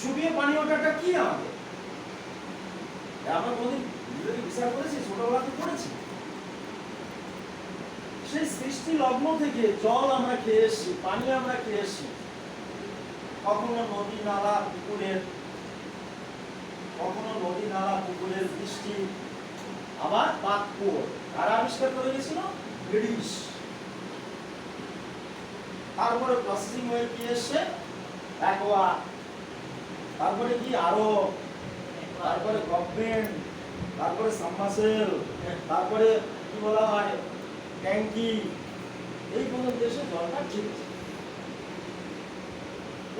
শুকিয়ে পানি ওঠাটা কি আমাদের? আমরা কোনদিন বিচার করেছি? ছোটবেলাতে পড়েছি। সেই সৃষ্টি লগ্ন থেকে জল আমরা খেয়ে এসছি, পানি আমরা খেয়ে এসছি। কখনো নদী নালা পুকুরের, কখনো নদী নালা পুকুরের বৃষ্টি, আবার পাতকুয়ো। কারা আবিষ্কার করে গেছিল? ব্রিটিশ। তারপরে প্রসেসিং হয়ে কি এসছে? অ্যাকোয়া। তারপরে কি আরো, তারপরে গভর্নমেন্ট, তারপরে সাবমার্সেল, তারপরে কি বলা হয় ট্যাঙ্কি। এই কোন দেশে জলটা ঢুকছে।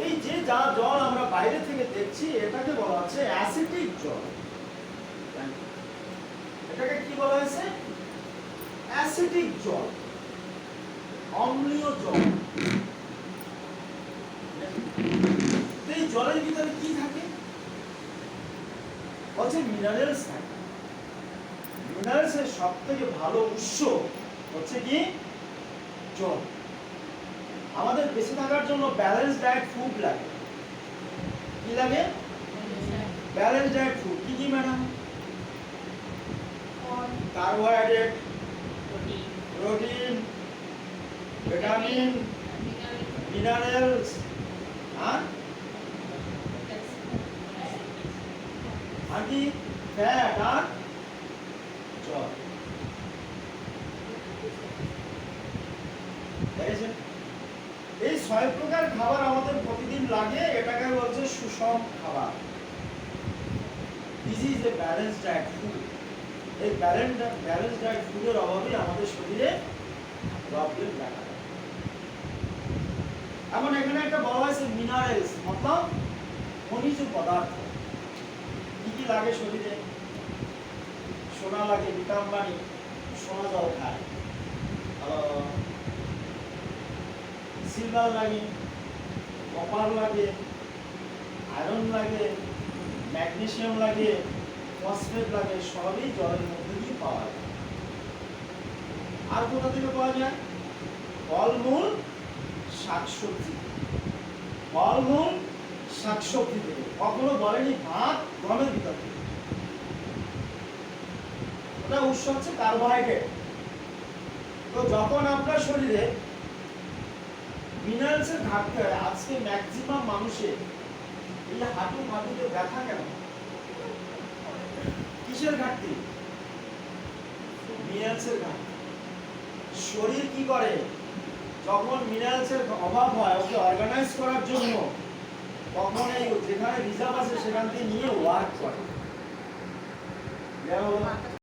এই যে যা জল আমরা বাইরে থেকে দেখছি এটাকে বলা হচ্ছে অ্যাসিডিক জল। এটাকে কি বলা হয়েছে? অ্যাসিডিক জল, অম্লীয় জল। এই জলের ভিতরে কি থাকে? বলছে মিনারেলস থাকে। মিনারেলসের সবথেকে ভালো উৎস হচ্ছে কি? জল। আমাদের বেঁচে থাকার জন্য ব্যালেন্স ডায়েট ফুড লাগে। কি লাগে? Balance diet food. কি কি madam? Carbohydrate, protein, vitamin, minerals, আর কি? ফ্যাট আর জল। এই 6 প্রকার খাবার আমাদের প্রতিদিন লাগে। এটাকে বলছে সুষম খাবার। This is a balance diet food. এই ব্যালেন্স ডায়েট ফুডের অভাবে আমাদের শরীরে প্রবলেম দেখা দেয়। এখন এখানে একটা বলা হয়েছে মিনারেলস, মতলব খনিজ পদার্থ। কি কি লাগে শরীরে? সোনা লাগে, ভিটামিন, সোনা জল খায়। সিলভার লাগে, কপার লাগে, আয়রন লাগে, ম্যাগনেসিয়াম লাগে, ফসফেট লাগে। সবই জলের মধ্যে দিয়ে পাওয়া যায়। আর কোথা থেকে পাওয়া যায়? ফলমূল, শাকসবজি। ফলমূল, শাকসবজি থেকে। কখনো বলেনি ভাত, গমের ভিতর থেকে। ওটা উৎস হচ্ছে কার্বোহাইড্রেট। তো যখন আপনার শরীরে মিনারেলসের ঘাটতি হয়, আজকে ম্যাক্সিমাম মানুষের এই হাঁটুতে ব্যথা কেন? কিসের ঘাটতি? মিনারেলসের ঘাটতি। শরীর কি করে? যখন মিনারেলসের অভাব হয়, ওকে অর্গানাইজ করার জন্য তখন এই যেখানে রিজার্ভ আছে সেখান থেকে নিয়ে ওয়ার্ক করে।